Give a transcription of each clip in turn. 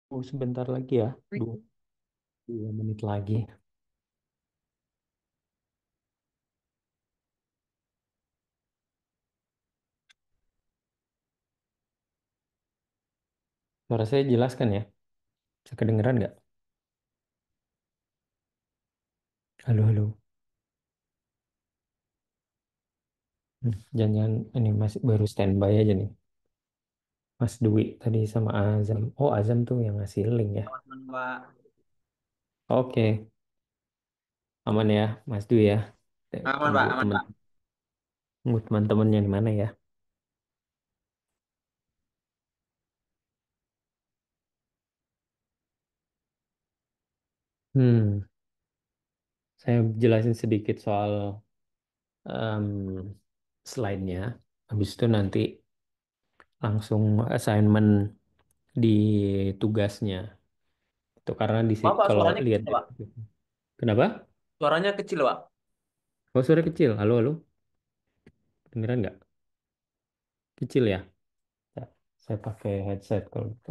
Sebentar lagi ya, dua menit lagi. Suara saya jelas kan ya? Bisa kedengeran nggak? Halo, halo. Jangan ini masih baru standby aja nih. Mas Dwi tadi sama Azam. Oh, Azam tuh yang ngasih link ya. Teman-teman Pak. Oke, aman ya, Mas Dwi ya. Aman Tunggu Pak, aman temen, Pak. tunggu teman-temannya di mana ya? Hmm, saya jelasin sedikit soal em, slide-nya. Habis itu nanti langsung assignment di tugasnya. Itu karena Pak, kalau suaranya lihat kecil dari Pak. kenapa? Suaranya kecil Pak. Oh, suara kecil. Halo, halo. Dengeran nggak? Kecil ya? Ya, saya pakai headset kalau gitu.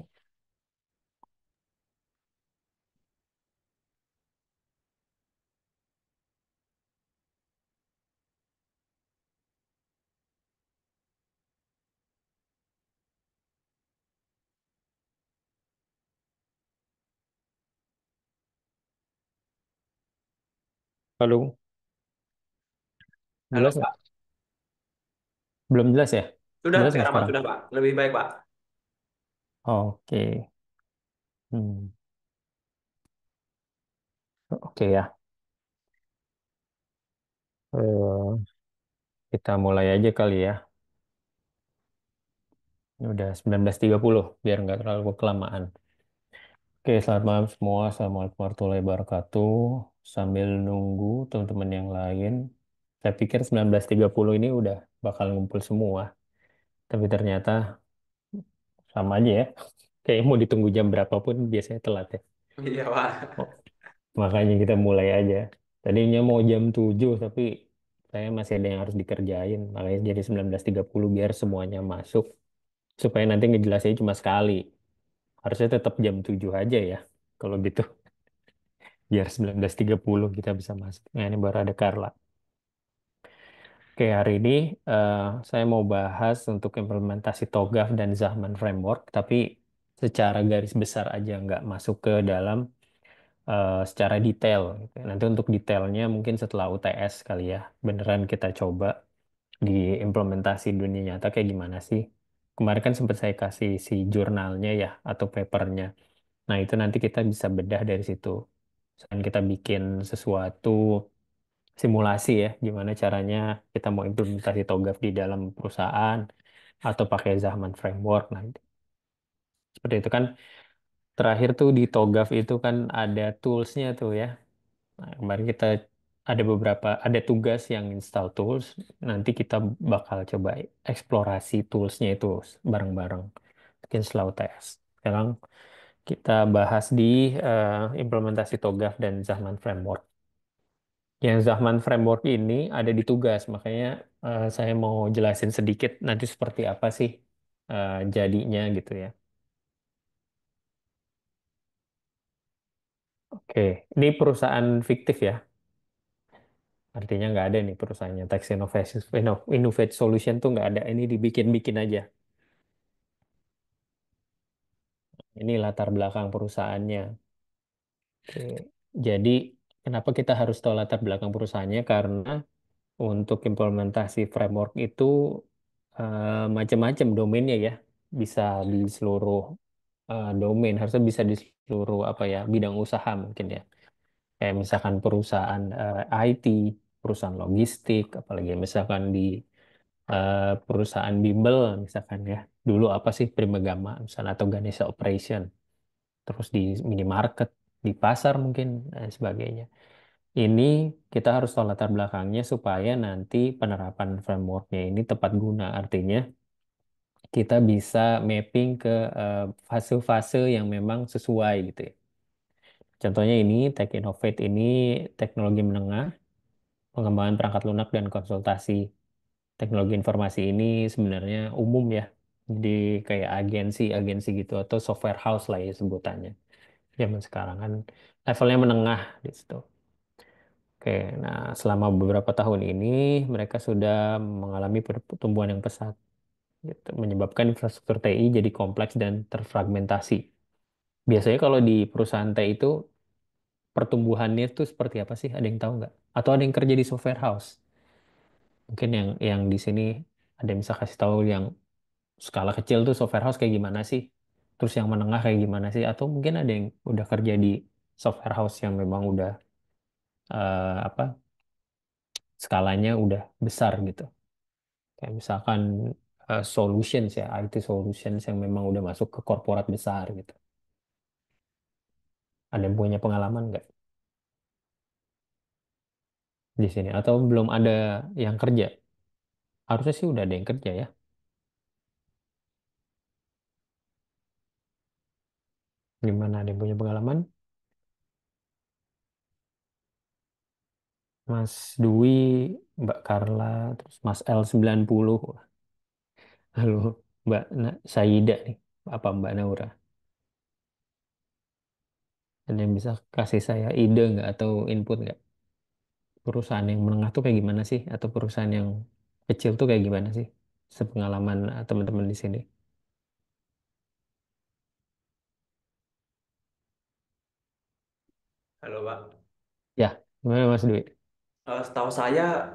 Halo, Halo jelas nggak? Pak. Belum jelas ya? Sudah Jelas nggak sekarang Mas, sekarang? sudah Pak. Lebih baik Pak. Oke. Hmm. Oke ya. Eh, kita mulai aja kali ya. Ini udah 19.30 biar nggak terlalu kelamaan. Oke, selamat malam semua. Assalamualaikum warahmatullahi wabarakatuh. Sambil nunggu teman-teman yang lain. Saya pikir 19.30 ini udah bakal ngumpul semua. Tapi ternyata sama aja ya. Kayak mau ditunggu jam berapapun biasanya telat ya. Iya Pak. Oh, makanya kita mulai aja. Tadinya mau jam 7 tapi saya masih ada yang harus dikerjain. Makanya jadi 19.30 biar semuanya masuk. Supaya nanti ngejelasinnya cuma sekali. Harusnya tetap jam 7 aja ya. Kalau gitu. Biar 19.30 kita bisa masuk. Nah ini baru ada Carla. Oke, hari ini eh, saya mau bahas untuk implementasi TOGAF dan Zahman Framework. Tapi secara garis besar aja nggak masuk ke dalam secara detail gitu. Nanti untuk detailnya mungkin setelah UTS kali ya. Beneran kita coba diimplementasi dunia nyata kayak gimana sih. Kemarin kan sempat saya kasih si jurnalnya ya atau papernya. Nah itu nanti kita bisa bedah dari situ. Misalkan kita bikin sesuatu simulasi ya, gimana caranya kita mau implementasi TOGAF di dalam perusahaan atau pakai Zahman Framework. Nah, seperti itu kan. Terakhir tuh di TOGAF itu kan ada toolsnya tuh ya. Nah, kemarin kita ada tugas yang install tools. Nanti kita bakal coba eksplorasi toolsnya itu bareng-bareng. Mungkin slow test. Sekarang kita bahas di implementasi TOGAF dan Zahman Framework. Yang Zahman Framework ini ada di tugas, makanya saya mau jelasin sedikit nanti seperti apa sih jadinya gitu ya. Oke, ini perusahaan fiktif ya. Artinya nggak ada nih perusahaannya. Tax Innovation, Innovate Solution tuh nggak ada. Ini dibikin-bikin aja. Ini latar belakang perusahaannya. Oke. Jadi kenapa kita harus tahu latar belakang perusahaannya? Karena untuk implementasi framework itu macam-macam domainnya ya. Bisa di seluruh domain, harusnya bisa di seluruh apa ya bidang usaha mungkin ya. Kayak misalkan perusahaan IT, perusahaan logistik, apalagi misalkan di perusahaan bimbel misalkan ya. Dulu apa sih Primagama misalnya atau Ganesha Operation. Terus di minimarket, di pasar mungkin dan sebagainya. Ini kita harus tahu latar belakangnya supaya nanti penerapan frameworknya ini tepat guna. Artinya kita bisa mapping ke fase-fase yang memang sesuai gitu ya. Contohnya ini Tech Innovate ini teknologi menengah, pengembangan perangkat lunak dan konsultasi. Teknologi informasi ini sebenarnya umum ya. Jadi kayak agensi-agensi gitu atau software house lah ya sebutannya. Zaman sekarang kan levelnya menengah di situ. Oke, nah selama beberapa tahun ini mereka sudah mengalami pertumbuhan yang pesat, gitu, menyebabkan infrastruktur TI jadi kompleks dan terfragmentasi. Biasanya kalau di perusahaan TI itu pertumbuhannya itu seperti apa sih? Ada yang tahu nggak? Atau ada yang kerja di software house? Mungkin yang di sini ada yang bisa kasih tahu yang skala kecil tuh software house kayak gimana sih? Terus yang menengah kayak gimana sih? Atau mungkin ada yang udah kerja di software house yang memang udah apa skalanya udah besar gitu. Kayak misalkan solutions ya, IT solutions yang memang udah masuk ke korporat besar gitu. Ada yang punya pengalaman nggak di sini? Atau belum ada yang kerja? Harusnya sih udah ada yang kerja ya. Gimana ada yang punya pengalaman? Mas Dwi, Mbak Carla, terus Mas L90. Halo, Mbak Saida nih. Apa Mbak Naura? Ada yang bisa kasih saya ide nggak atau input nggak? Perusahaan yang menengah tuh kayak gimana sih? Atau perusahaan yang kecil tuh kayak gimana sih? Sepengalaman teman-teman di sini. Halo Pak. Ya, gimana Mas Dwi? Setahu saya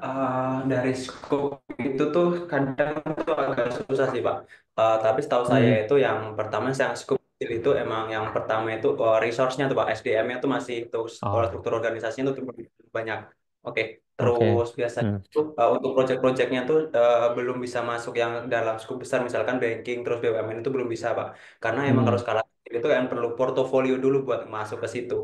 dari scope itu tuh kadang tuh agak susah sih Pak. Tapi setahu saya Hmm. itu yang pertama yang scope kecil itu emang yang pertama itu resource-nya tuh Pak, SDM-nya tuh masih tuh Oh, struktur organisasinya tuh banyak. Oke, oke. terus biasanya Hmm. tuh untuk project-projectnya tuh belum bisa masuk yang dalam scope besar misalkan banking terus BUMN itu belum bisa Pak. Karena emang kalau Hmm. skala kecil itu kan perlu portofolio dulu buat masuk ke situ.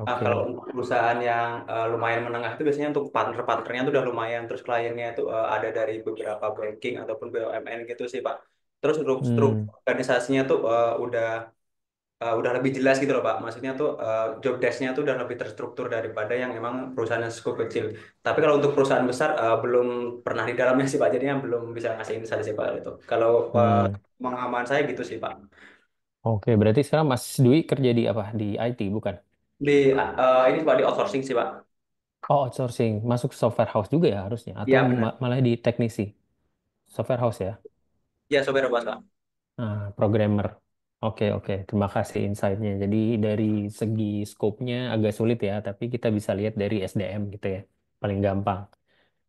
Nah, kalau Oke. untuk perusahaan yang lumayan menengah itu biasanya untuk partner-partnernya itu udah lumayan, terus kliennya itu ada dari beberapa banking ataupun BUMN gitu sih Pak. Terus untuk Hmm. struktur organisasinya tuh udah lebih jelas gitu loh Pak. Maksudnya tuh job desk-nya tuh udah lebih terstruktur daripada yang emang perusahaan yang cukup kecil. Tapi kalau untuk perusahaan besar belum pernah di dalamnya sih Pak, jadinya belum bisa ngasih insight sih Pak itu. Kalau Hmm. pengalaman saya gitu sih Pak. Oke, berarti sekarang Mas Dwi kerja di apa? Di IT, bukan? Ini Pak di outsourcing sih Pak. Oh, outsourcing. Masuk software house juga ya harusnya. Atau Iya benar. malah di teknisi? Software house ya? Iya software Pak. Programmer. Oke, oke. Terima kasih insight-nya. Jadi dari segi scope-nya agak sulit ya, tapi kita bisa lihat dari SDM gitu ya. Paling gampang.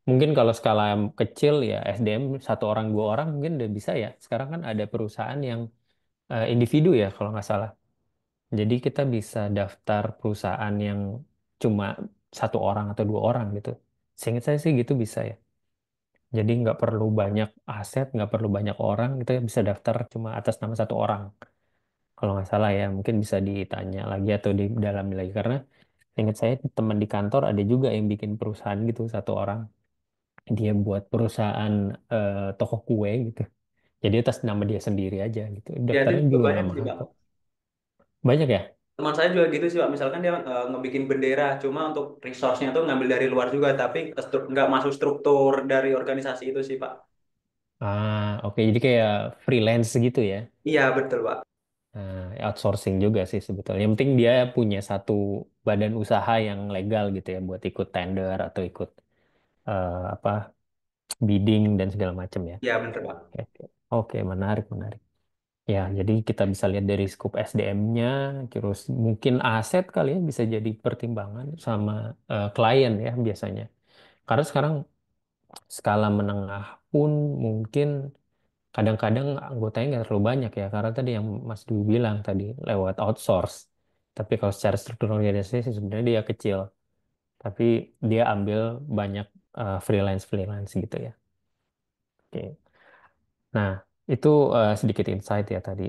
Mungkin kalau skala kecil ya SDM satu orang dua orang mungkin udah bisa ya. Sekarang kan ada perusahaan yang individu ya kalau nggak salah. Jadi kita bisa daftar perusahaan yang cuma satu orang atau dua orang gitu. Seingat saya sih gitu bisa ya. Jadi nggak perlu banyak aset, nggak perlu banyak orang, kita bisa daftar cuma atas nama satu orang. Kalau nggak salah ya, mungkin bisa ditanya lagi atau didalami lagi. Karena ingat saya teman di kantor ada juga yang bikin perusahaan gitu, satu orang. Dia buat perusahaan toko kue gitu. Jadi atas nama dia sendiri aja gitu. Ya itu Daftarnya juga juga banyak nggak sih mahal Pak. kok. Banyak ya? Teman saya juga gitu sih Pak. Misalkan dia ngebikin bendera, cuma untuk resource-nya tuh ngambil dari luar juga, tapi nggak masuk struktur dari organisasi itu sih Pak. Oke. Jadi kayak freelance gitu ya. Iya betul Pak. Outsourcing juga sih sebetulnya. Yang penting dia punya satu badan usaha yang legal gitu ya buat ikut tender atau ikut apa bidding dan segala macam ya. Iya bener Pak. Oke, oke. Oke, menarik, menarik. Ya, jadi kita bisa lihat dari skop SDM-nya, terus mungkin aset kali ya bisa jadi pertimbangan sama klien ya biasanya. Karena sekarang skala menengah pun mungkin kadang-kadang anggotanya nggak terlalu banyak ya, karena tadi yang Mas Dwi bilang tadi lewat outsource. Tapi kalau secara struktur organisasi sih sebenarnya dia kecil, tapi dia ambil banyak freelance-freelance gitu ya. Oke. Nah, itu sedikit insight ya tadi.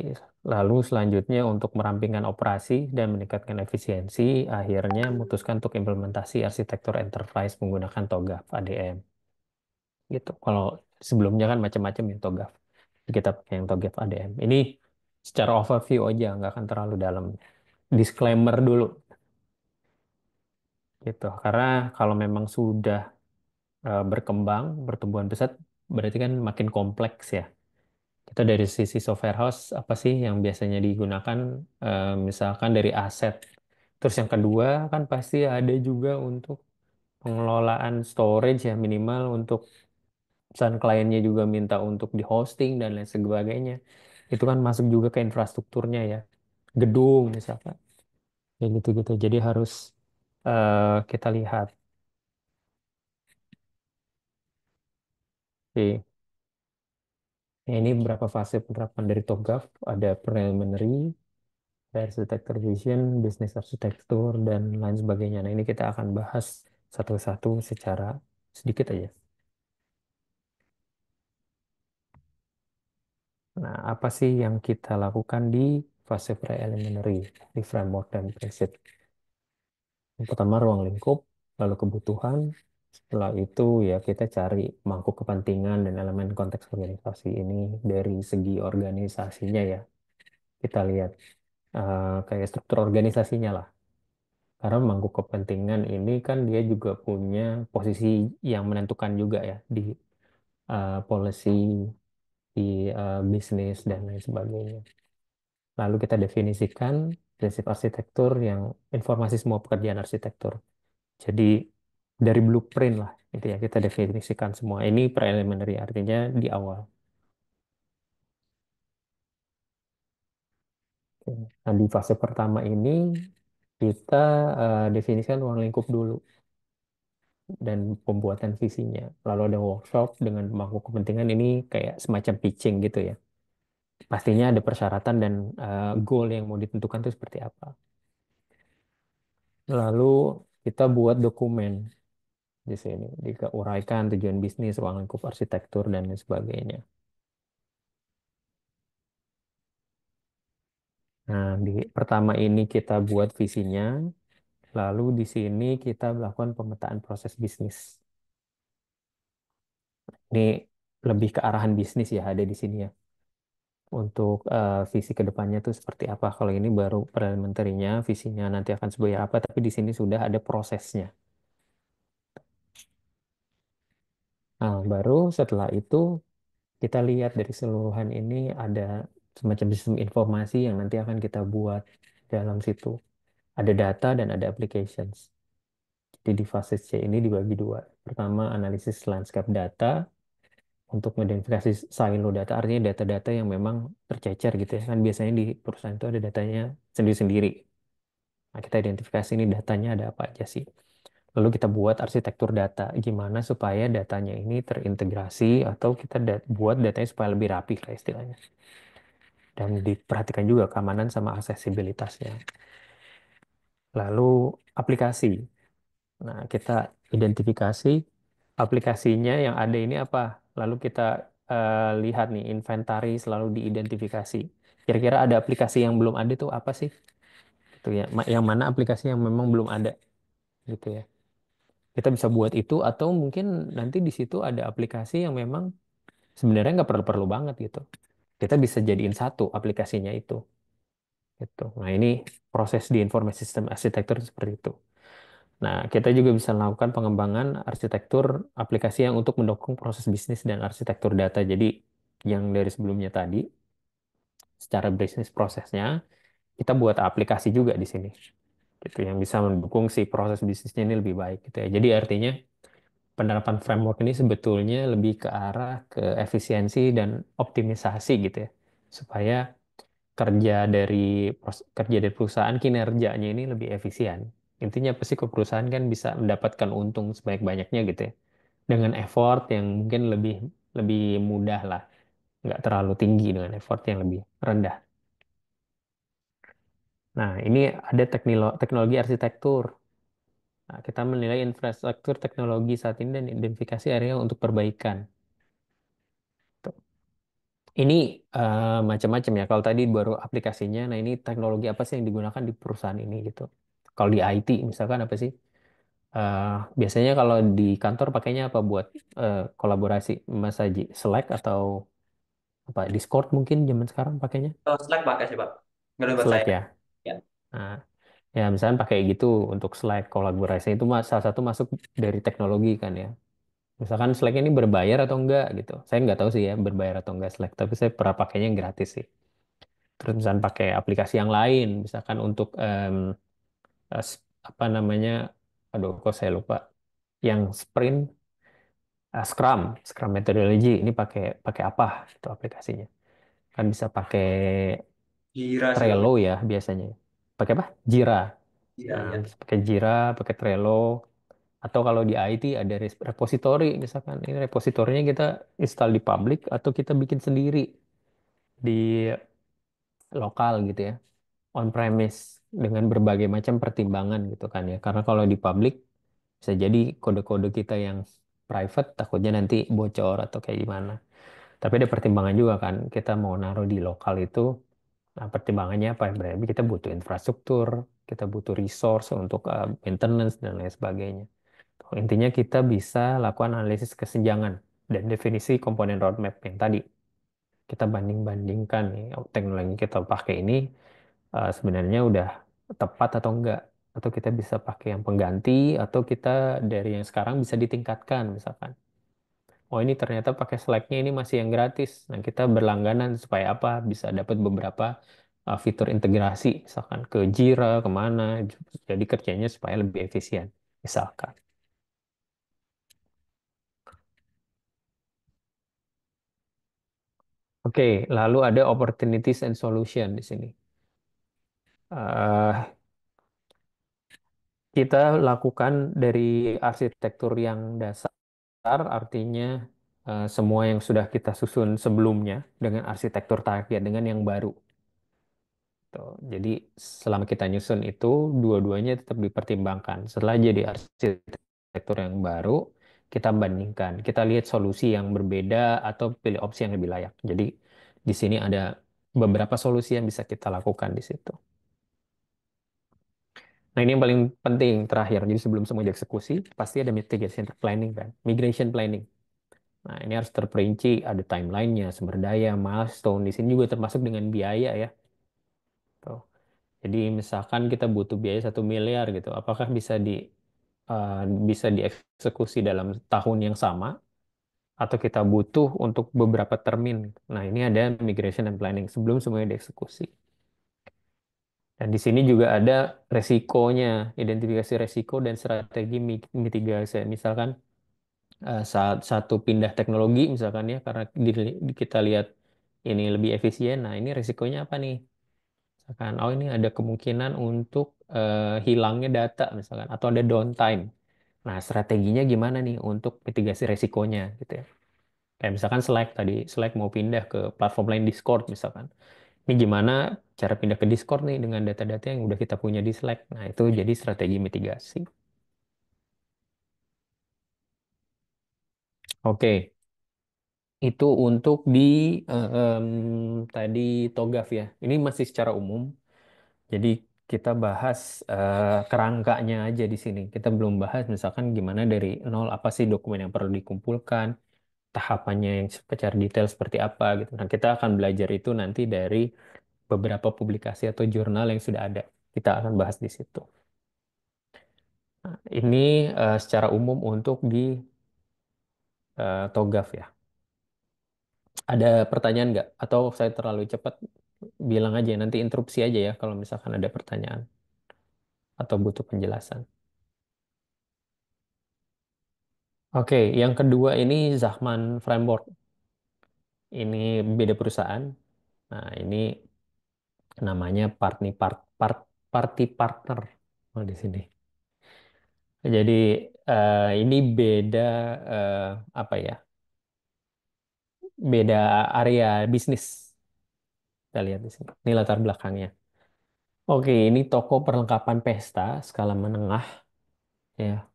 Lalu selanjutnya untuk merampingkan operasi dan meningkatkan efisiensi, akhirnya memutuskan untuk implementasi arsitektur enterprise menggunakan TOGAF ADM. Gitu. Kalau sebelumnya kan macam-macam yang TOGAF. Kita pakai yang TOGAF ADM. Ini secara overview aja, nggak akan terlalu dalam. Disclaimer dulu, gitu. Karena kalau memang sudah berkembang, pertumbuhan pesat, berarti kan makin kompleks ya. Kita dari sisi software house apa sih yang biasanya digunakan, misalkan dari aset. Terus yang kedua kan pasti ada juga untuk pengelolaan storage ya, minimal untuk misalkan kliennya juga minta untuk di hosting dan lain sebagainya. Itu kan masuk juga ke infrastrukturnya ya. Gedung misalkan. Ya gitu-gitu. Jadi harus kita lihat. Oke. Ya, ini beberapa fase penerapan dari TOGAF. Ada preliminary, architecture vision, business architecture, dan lain sebagainya. Nah, ini kita akan bahas satu-satu secara sedikit aja. Nah, apa sih yang kita lakukan di fase preliminary, di framework dan prinsip? Yang pertama, ruang lingkup, lalu kebutuhan. Setelah itu, ya kita cari mangkuk kepentingan dan elemen konteks organisasi ini dari segi organisasinya ya. Kita lihat kayak struktur organisasinya lah. Karena mangkuk kepentingan ini kan dia juga punya posisi yang menentukan juga ya di policy, di bisnis dan lain sebagainya. Lalu kita definisikan prinsip arsitektur yang informasi semua pekerjaan arsitektur. Jadi dari blueprint lah itu ya kita definisikan semua. Ini preliminary artinya di awal. Oke. Nah, di fase pertama ini kita definisikan ruang lingkup dulu dan pembuatan visinya. Lalu ada workshop dengan pemangku kepentingan ini kayak semacam pitching gitu ya. Pastinya ada persyaratan dan goal yang mau ditentukan itu seperti apa. Lalu kita buat dokumen di sini, diuraikan tujuan bisnis, ruang lingkup arsitektur dan lain sebagainya. Nah, di pertama ini kita buat visinya, lalu di sini kita melakukan pemetaan proses bisnis. Ini lebih ke arahan bisnis ya ada di sini ya. Untuk visi ke depannya tuh seperti apa. Kalau ini baru preliminary-nya, visinya nanti akan seperti apa, tapi di sini sudah ada prosesnya. Nah, baru setelah itu kita lihat dari seluruhan ini ada semacam sistem informasi yang nanti akan kita buat dalam situ. Ada data dan ada applications. Jadi di fase C ini dibagi dua. Pertama, analisis landscape data untuk mengidentifikasi silo data, artinya data-data yang memang tercecer gitu ya. Kan biasanya di perusahaan itu ada datanya sendiri-sendiri. Nah, kita identifikasi ini datanya ada apa aja sih. Lalu kita buat arsitektur data, gimana supaya datanya ini terintegrasi atau kita buat datanya supaya lebih rapi lah istilahnya. Dan diperhatikan juga keamanan sama aksesibilitasnya. Lalu aplikasi. Nah, kita identifikasi aplikasinya yang ada ini apa. Lalu kita lihat nih, inventari selalu diidentifikasi. Kira-kira ada aplikasi yang belum ada tuh apa sih? Gitu ya. Yang mana aplikasi yang memang belum ada gitu ya. Kita bisa buat itu atau mungkin nanti di situ ada aplikasi yang memang sebenarnya nggak perlu-perlu banget gitu. Kita bisa jadiin satu aplikasinya itu. Gitu. Nah, ini proses di informasi sistem arsitektur seperti itu. Nah, kita juga bisa melakukan pengembangan arsitektur aplikasi yang untuk mendukung proses bisnis dan arsitektur data. Jadi, yang dari sebelumnya tadi, secara bisnis prosesnya, kita buat aplikasi juga di sini. Gitu, yang bisa mendukung si proses bisnisnya ini lebih baik. Gitu ya. Jadi, artinya penerapan framework ini sebetulnya lebih ke arah ke efisiensi dan optimisasi gitu ya. Supaya kerja dari perusahaan kinerjanya ini lebih efisien. Intinya apa sih ke perusahaan kan bisa mendapatkan untung sebanyak-banyaknya gitu ya. Dengan effort yang mungkin lebih lebih mudah lah, nggak terlalu tinggi dengan effort yang lebih rendah. Nah, ini ada teknologi arsitektur. Nah, kita menilai infrastruktur teknologi saat ini dan identifikasi area untuk perbaikan. Tuh. Ini macam-macam ya. Kalau tadi baru aplikasinya, nah ini teknologi apa sih yang digunakan di perusahaan ini gitu. Kalau di IT misalkan apa sih? Eh, Biasanya kalau di kantor pakainya apa buat kolaborasi Mas Haji? Slack atau apa? Discord mungkin zaman sekarang pakainya? Oh, Slack pakai sih Pak. Nggak ada buat Slack saya. ya. Ya. Nah, ya misalnya pakai gitu untuk Slack kolaborasi itu salah satu masuk dari teknologi kan ya. Misalkan Slack ini berbayar atau enggak gitu. Saya nggak tahu sih ya berbayar atau enggak Slack, tapi saya pernah pakainya yang gratis sih. Terus misalkan pakai aplikasi yang lain, misalkan untuk apa namanya, aduh kok saya lupa, yang sprint, Scrum methodology ini pakai pakai apa itu aplikasinya? Kan bisa pakai Gira sih Trello Pak. ya biasanya. Pakai apa? Jira. Gira Nah, ya. bisa pakai Jira, pakai Trello, atau kalau di IT ada repository, misalkan ini repositorinya kita install di public atau kita bikin sendiri di lokal gitu ya, on premise dengan berbagai macam pertimbangan gitu kan ya. Karena kalau di public bisa jadi kode-kode kita yang private takutnya nanti bocor atau kayak gimana. Tapi ada pertimbangan juga kan, kita mau naruh di lokal itu, nah pertimbangannya apa? Berarti kita butuh infrastruktur, kita butuh resource untuk maintenance dan lain sebagainya. Intinya kita bisa lakukan analisis kesenjangan dan definisi komponen roadmap yang tadi. Kita banding-bandingkan nih, oh, teknologi yang kita pakai ini sebenarnya udah tepat atau enggak. Atau kita bisa pakai yang pengganti, atau kita dari yang sekarang bisa ditingkatkan misalkan. Oh ini ternyata pakai Slack-nya ini masih yang gratis. Nah kita berlangganan supaya apa? Bisa dapat beberapa fitur integrasi, misalkan ke Jira, kemana. Jadi kerjanya supaya lebih efisien, misalkan. Oke, lalu ada opportunities and solution di sini. Eh, kita lakukan dari arsitektur yang dasar, artinya semua yang sudah kita susun sebelumnya dengan arsitektur target dengan yang baru. Tuh. Jadi selama kita nyusun itu, dua-duanya tetap dipertimbangkan. Setelah jadi arsitektur yang baru, kita bandingkan. Kita lihat solusi yang berbeda atau pilih opsi yang lebih layak. Jadi di sini ada beberapa solusi yang bisa kita lakukan di situ. Nah, ini yang paling penting terakhir. Jadi sebelum semua dieksekusi, pasti ada mitigation planning kan, migration planning. Nah, ini harus terperinci, ada timelinenya, sumber daya, milestone. Di sini juga termasuk dengan biaya ya. Tuh. Jadi misalkan kita butuh biaya 1 miliar gitu, apakah eh, bisa dieksekusi dalam tahun yang sama, atau kita butuh untuk beberapa termin? Nah, ini ada migration and planning sebelum semuanya dieksekusi. Dan di sini juga ada resikonya, identifikasi resiko dan strategi mitigasi. Misalkan saat satu pindah teknologi, misalkan ya, karena kita lihat ini lebih efisien. Nah, ini resikonya apa nih? Misalkan, oh ini ada kemungkinan untuk hilangnya data, misalkan, atau ada downtime. Nah, strateginya gimana nih untuk mitigasi resikonya, gitu ya? Kayak misalkan Slack tadi, Slack mau pindah ke platform lain Discord, misalkan. Ini gimana cara pindah ke Discord nih dengan data-data yang udah kita punya di Slack. Nah, itu jadi strategi mitigasi. Oke, itu untuk di tadi TOGAF ya. Ini masih secara umum. Jadi kita bahas kerangkanya aja di sini. Kita belum bahas misalkan gimana dari nol apa sih dokumen yang perlu dikumpulkan, tahapannya yang secara detail seperti apa gitu. Nah, kita akan belajar itu nanti dari beberapa publikasi atau jurnal yang sudah ada. Kita akan bahas di situ. Nah, ini secara umum untuk di TOGAF ya. Ada pertanyaan nggak? Atau saya terlalu cepat? Bilang aja, nanti interupsi aja ya kalau misalkan ada pertanyaan atau butuh penjelasan. Oke, yang kedua ini Zachman Framework. Ini beda perusahaan. Nah, ini namanya Party Partner oh, di sini. Jadi ini beda eh, apa ya? Beda area bisnis. Kita lihat di sini. Ini latar belakangnya. Oke, ini toko perlengkapan pesta skala menengah ya.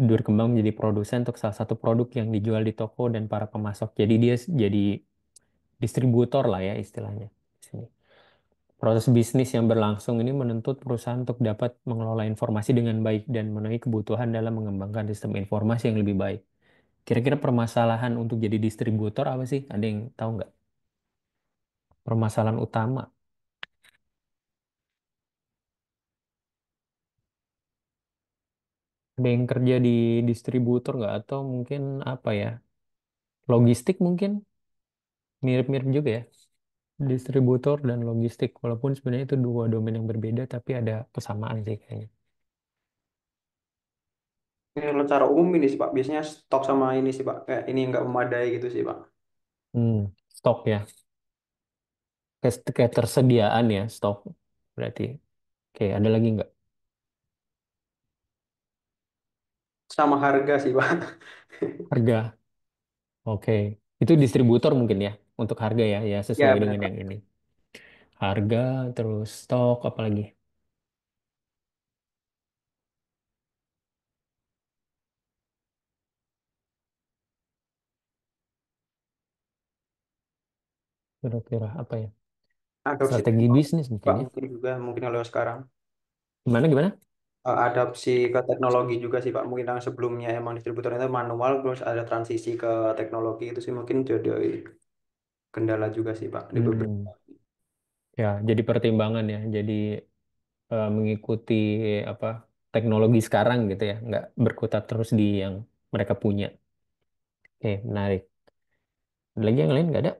Berkembang menjadi produsen untuk salah satu produk yang dijual di toko dan para pemasok. Jadi dia jadi distributor lah ya istilahnya di sini. Proses bisnis yang berlangsung ini menuntut perusahaan untuk dapat mengelola informasi dengan baik dan memenuhi kebutuhan dalam mengembangkan sistem informasi yang lebih baik. Kira-kira permasalahan untuk jadi distributor apa sih? Ada yang tahu nggak? Permasalahan utama. Ada yang kerja di distributor nggak? Atau mungkin apa ya? Logistik mungkin mirip-mirip juga ya. Distributor dan logistik. Walaupun sebenarnya itu dua domain yang berbeda, tapi ada kesamaan sih kayaknya. Ini secara umum ini sih Pak, biasanya stok sama ini sih Pak, kayak ini nggak memadai gitu sih Pak. Stok ya. Ketersediaan ya stok. Berarti. Oke, ada lagi nggak? Sama harga sih Pak. Harga. Oke. Itu distributor mungkin ya. Untuk harga ya. Ya Ya sesuai benar dengan Pak. yang ini. Harga, terus stok, apalagi. Kira-kira apa ya? Adopsi Strategi teknologi bisnis mungkin Pak ya. mungkin juga mungkin kalau sekarang. Gimana, gimana? Adapsi ke teknologi juga sih Pak. Mungkin yang sebelumnya emang distributor itu manual, terus ada transisi ke teknologi itu sih mungkin jadi kendala juga sih Pak di beberapa. Hmm, ya, jadi pertimbangan ya. Jadi mengikuti apa teknologi sekarang gitu ya. Nggak berkutat terus di yang mereka punya. Oke, menarik. Ada lagi yang lain nggak ada?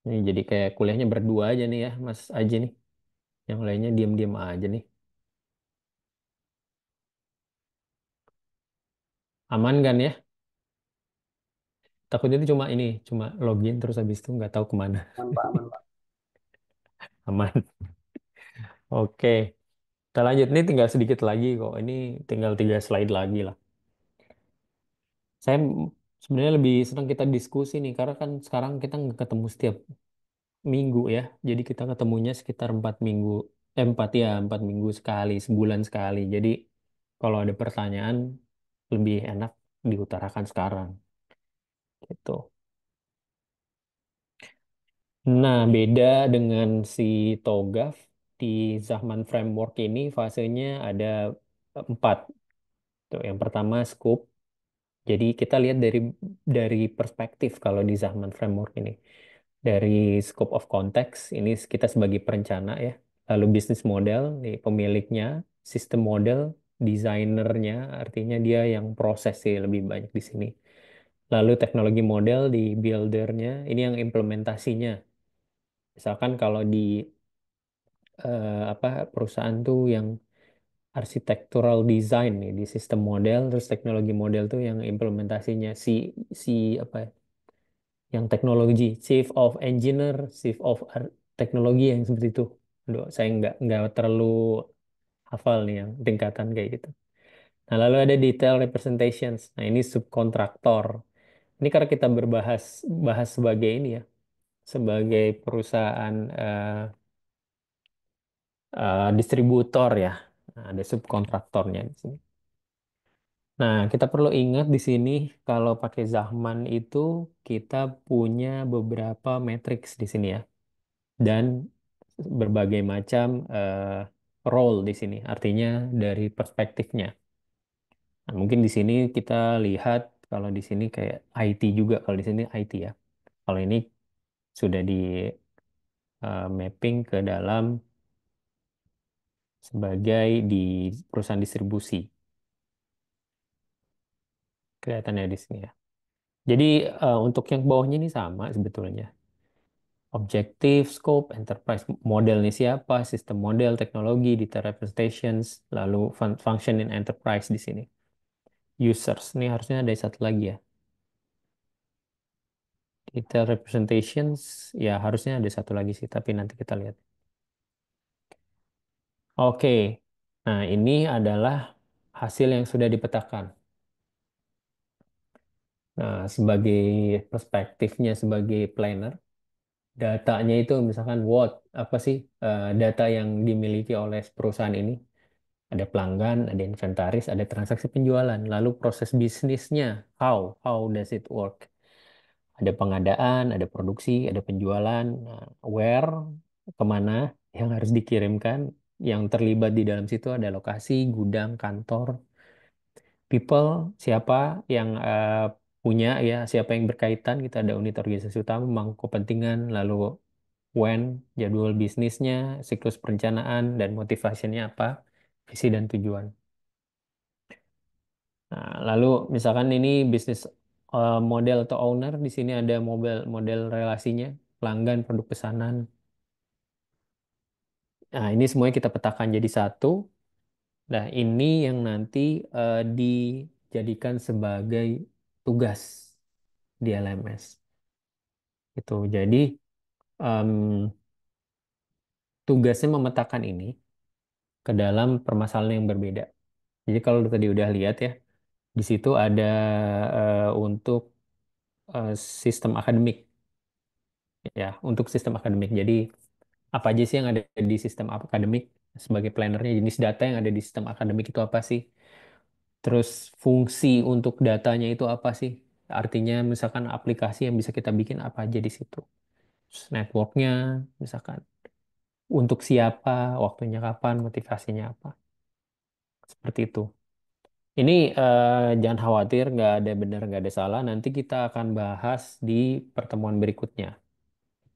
Ini jadi kayak kuliahnya berdua aja nih ya, Mas Aji nih. Yang lainnya diam-diam aja nih. Aman kan ya? Takutnya itu cuma ini, cuma login terus habis itu nggak tahu kemana. Aman Pak. Aman. Oke, kita lanjut. Ini tinggal sedikit lagi kok. Ini tinggal 3 slide lagi lah. Saya sebenarnya lebih senang kita diskusi nih, karena kan sekarang kita nggak ketemu setiap minggu ya. Jadi kita ketemunya sekitar 4 minggu, 4 minggu sekali, sebulan sekali. Jadi kalau ada pertanyaan lebih enak diutarakan sekarang gitu. Nah, beda dengan si TOGAF di Zahman Framework ini fasenya ada 4. Tuh, yang pertama scope. Jadi kita lihat dari perspektif kalau di Zahman Framework ini. Dari scope of context, ini kita sebagai perencana ya. Lalu bisnis model, nih pemiliknya, sistem model, desainernya, artinya dia yang proses sih lebih banyak di sini. Lalu teknologi model di buildernya, ini yang implementasinya. Misalkan kalau di apa perusahaan tuh yang architectural design nih di sistem model, terus teknologi model tuh yang implementasinya si si apa ya, yang teknologi chief of engineer, chief of teknologi yang seperti itu. Aduh, saya nggak terlalu hafal nih yang tingkatan kayak gitu. Nah, lalu ada detail representations. Nah, ini subkontraktor. Ini karena kita bahas sebagai ini ya, sebagai perusahaan distributor ya. Nah, ada subkontraktornya di sini. Nah, kita perlu ingat di sini kalau pakai Zahman itu kita punya beberapa matriks di sini ya, dan berbagai macam role di sini. Artinya dari perspektifnya. Nah, mungkin di sini kita lihat kalau di sini kayak IT juga, kalau di sini IT ya. Kalau ini sudah di mapping ke dalam sebagai di perusahaan distribusi. Kelihatannya di sini ya. Jadi untuk yang bawahnya ini sama sebetulnya. Objektif, scope, enterprise model ini siapa, sistem model, teknologi, data representations, lalu function in enterprise di sini. Users, ini harusnya ada satu lagi ya. Data representations, ya harusnya ada satu lagi sih, tapi nanti kita lihat. Oke, nah ini adalah hasil yang sudah dipetakan. Nah, sebagai perspektifnya sebagai planner, datanya itu misalkan what, apa sih data yang dimiliki oleh perusahaan ini? Ada pelanggan, ada inventaris, ada transaksi penjualan. Lalu proses bisnisnya, how does it work? Ada pengadaan, ada produksi, ada penjualan, nah, where, kemana yang harus dikirimkan. Yang terlibat di dalam situ ada lokasi, gudang, kantor, people, siapa yang punya ya, siapa yang berkaitan. Kita ada unit organisasi utama, pemangku kepentingan, lalu when, jadwal bisnisnya, siklus perencanaan, dan motivasinya apa. visi dan tujuan. Nah, lalu misalkan ini bisnis model atau owner, di sini ada model relasinya, pelanggan, produk pesanan. Nah, ini semuanya kita petakan jadi satu. Nah, ini yang nanti dijadikan sebagai tugas di LMS. Itu. Jadi em, tugasnya memetakan ini ke dalam permasalahan yang berbeda. Jadi kalau tadi udah lihat ya, di situ ada untuk sistem akademik ya, untuk sistem akademik. Jadi apa aja sih yang ada di sistem akademik sebagai plannernya, jenis data yang ada di sistem akademik itu apa sih? Terus fungsi untuk datanya itu apa sih? Artinya misalkan aplikasi yang bisa kita bikin apa aja di situ. Terus networknya misalkan untuk siapa, waktunya kapan, motivasinya apa. Seperti itu. Ini jangan khawatir, nggak ada benar, nggak ada salah. Nanti kita akan bahas di pertemuan berikutnya.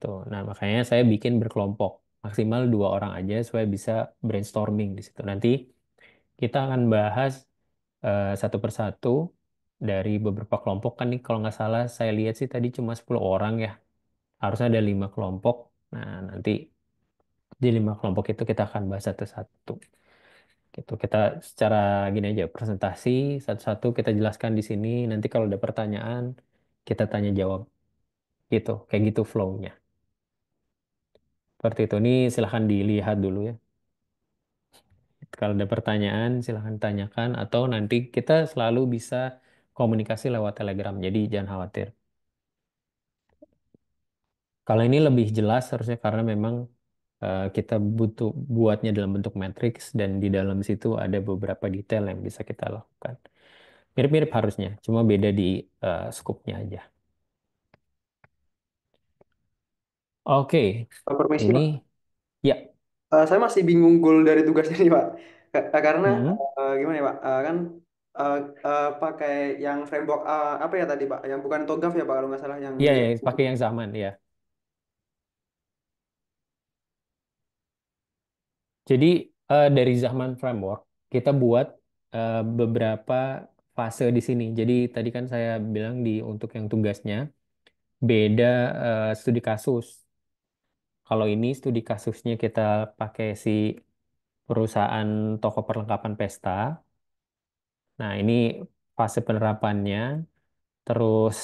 Tuh. Nah, makanya saya bikin berkelompok. Maksimal 2 orang aja supaya bisa brainstorming di situ. Nanti kita akan bahas satu persatu dari beberapa kelompok. Kan nih kalau nggak salah saya lihat sih tadi cuma 10 orang ya. Harusnya ada 5 kelompok. Nah, nanti di 5 kelompok itu kita akan bahas satu-satu. Gitu. Kita secara gini aja, presentasi satu-satu kita jelaskan di sini. Nanti kalau ada pertanyaan, kita tanya jawab. Gitu. Kayak gitu flow-nya. Seperti itu. Ini silahkan dilihat dulu ya. Kalau ada pertanyaan, silahkan tanyakan. Atau nanti kita selalu bisa komunikasi lewat Telegram. Jadi jangan khawatir. Kalau ini lebih jelas harusnya karena memang kita butuh buatnya dalam bentuk matriks dan di dalam situ ada beberapa detail yang bisa kita lakukan. Mirip-mirip harusnya, cuma beda di scope-nya aja. Oke, Permisi ini Pak. ya. Saya masih bingung goal dari tugasnya nih Pak. Karena Hmm. gimana ya Pak? Kan uh, pakai yang framework apa ya tadi Pak? Yang bukan TOGAF ya Pak kalau nggak salah yang Ya, di. ya, pakai yang zaman ya. Jadi dari Zahman Framework kita buat beberapa fase di sini. Jadi tadi kan saya bilang di untuk yang tugasnya beda studi kasus. Kalau ini studi kasusnya kita pakai si perusahaan toko perlengkapan pesta. Nah, ini fase penerapannya. Terus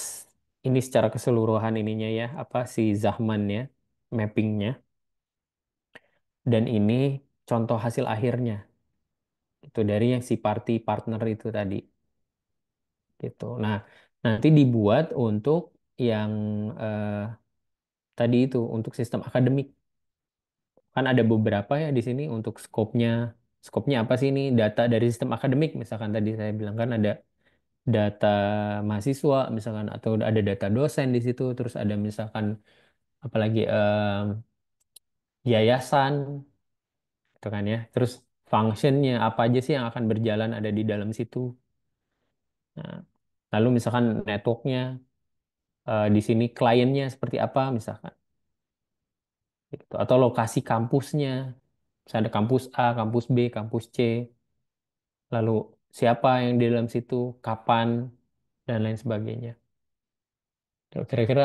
ini secara keseluruhan ininya ya, apa si Zahmannya, mappingnya. Dan ini contoh hasil akhirnya. Itu dari yang si party partner itu tadi. Gitu. Nah, nanti dibuat untuk yang eh, tadi itu, untuk sistem akademik. Kan ada beberapa ya di sini untuk skopnya. Skopnya apa sih ini? Data dari sistem akademik. Misalkan tadi saya bilang kan ada data mahasiswa, misalkan, atau ada data dosen di situ. Terus ada misalkan apalagi yayasan, gitu kan ya. Terus functionnya apa aja sih yang akan berjalan ada di dalam situ. Nah, lalu misalkan networknya di sini kliennya seperti apa misalkan. Gitu. Atau lokasi kampusnya. Misalnya ada kampus A, kampus B, kampus C. Lalu siapa yang di dalam situ, kapan, dan lain sebagainya. Kira-kira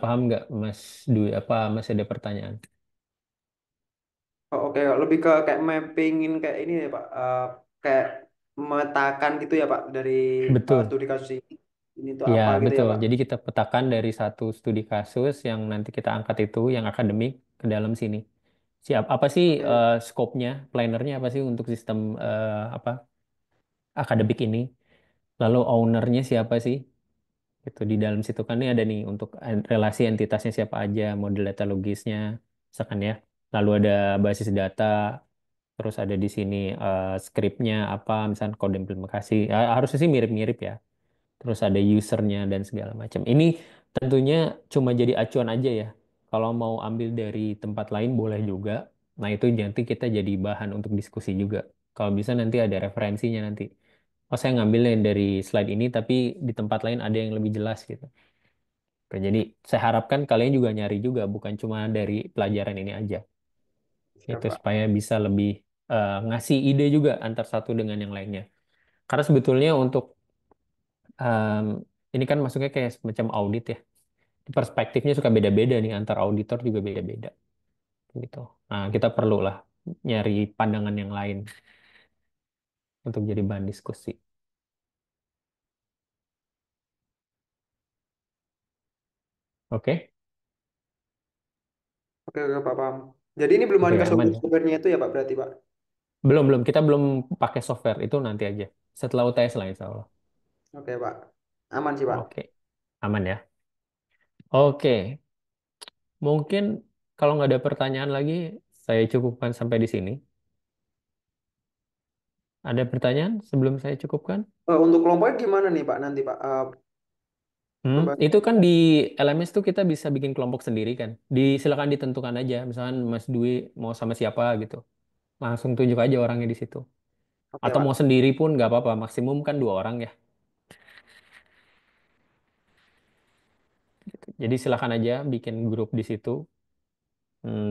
paham nggak Mas Dwi? Apa masih ada pertanyaan? Oh, oke, lebih ke kayak mappingin kayak ini ya Pak. Kayak memetakan gitu ya Pak dari Betul. studi kasus ini. Ini tuh Ya, apa gitu ya betul. Pak? Jadi kita petakan dari satu studi kasus yang nanti kita angkat itu, yang akademik, ke dalam sini. Siap, apa sih Oke. scope-nya, planner-nya apa sih untuk sistem apa akademik ini? Lalu owner-nya siapa sih? Itu di dalam situ kan ini ada nih untuk relasi entitasnya siapa aja, model data logisnya, misalkan ya. Lalu ada basis data, terus ada di sini script-nya apa, misalkan kode implementasi. Harusnya sih mirip-mirip ya. Terus ada usernya dan segala macam. Ini tentunya cuma jadi acuan aja ya. Kalau mau ambil dari tempat lain boleh juga. Nah itu nanti kita jadi bahan untuk diskusi juga. Kalau bisa nanti ada referensinya nanti. Oh saya ngambilnya dari slide ini tapi di tempat lain ada yang lebih jelas gitu. Oke, jadi saya harapkan kalian juga nyari juga bukan cuma dari pelajaran ini aja. Siap Itu Pak. supaya bisa lebih. ngasih ide juga antar satu dengan yang lainnya. Karena sebetulnya untuk em, ini kan masuknya kayak semacam audit ya. Perspektifnya suka beda-beda nih antar auditor juga beda-beda gitu. Nah, kita perlu lah nyari pandangan yang lain untuk jadi bahan diskusi. Oke, Oke, oke, Pak, paham. Jadi ini belum oke ada aman ya. software-softwarenya itu ya, Pak, berarti, Pak? Belum belum kita belum pakai software itu nanti aja. Setelah UTS lah insya Allah. Oke, Pak. Aman sih, Pak. Oke, aman ya. Oke, mungkin kalau nggak ada pertanyaan lagi, saya cukupkan sampai di sini. Ada pertanyaan sebelum saya cukupkan? Untuk kelompoknya gimana nih, Pak, nanti, Pak? Itu Pembagian. kan di LMS tuh kita bisa bikin kelompok sendiri kan. Silakan ditentukan aja. Misalkan Mas Dwi mau sama siapa gitu. Langsung tunjuk aja orangnya di situ. Oke, Atau mau Pak. sendiri pun nggak apa-apa. Maksimum kan 2 orang ya. Jadi silakan aja bikin grup di situ.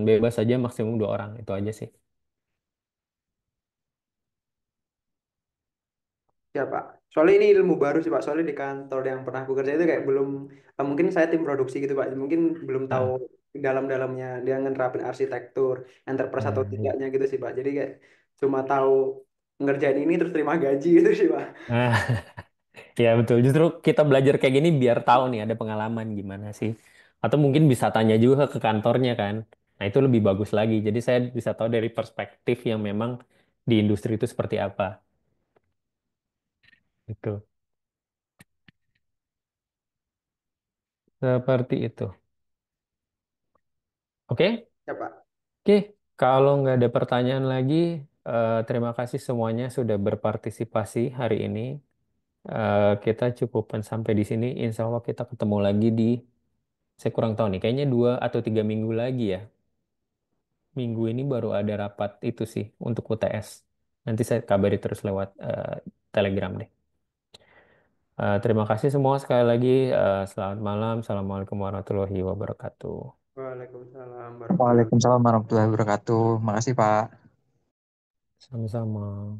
Bebas aja maksimum 2 orang. Itu aja sih. Ya, Pak. Soalnya ini ilmu baru sih, Pak. Soalnya di kantor yang pernah aku kerja itu kayak belum, mungkin saya tim produksi gitu, Pak. Mungkin belum tahu Ah, dalam-dalamnya dia ngerapin arsitektur, enterprise atau iya. tidaknya gitu sih, Pak. Jadi kayak cuma tahu ngerjain ini terus terima gaji gitu sih, Pak. Ah, ya betul. Justru kita belajar kayak gini biar tahu nih ada pengalaman gimana sih. Atau mungkin bisa tanya juga ke kantornya kan. Nah itu lebih bagus lagi. Jadi saya bisa tahu dari perspektif yang memang di industri itu seperti apa. Itu. Seperti itu. Oke? Ya, Pak. Oke. Kalau nggak ada pertanyaan lagi, terima kasih semuanya sudah berpartisipasi hari ini. Kita cukupkan sampai di sini. Insya Allah kita ketemu lagi di, saya kurang tahu nih, kayaknya 2 atau 3 minggu lagi ya. Minggu ini baru ada rapat itu sih untuk UTS. Nanti saya kabari terus lewat Telegram deh. Terima kasih semua sekali lagi. Selamat malam. Assalamualaikum warahmatullahi wabarakatuh. Waalaikumsalam warahmatullahi Waalaikumsalam warahmatullahi wabarakatuh. Makasih, Pak. Sama-sama.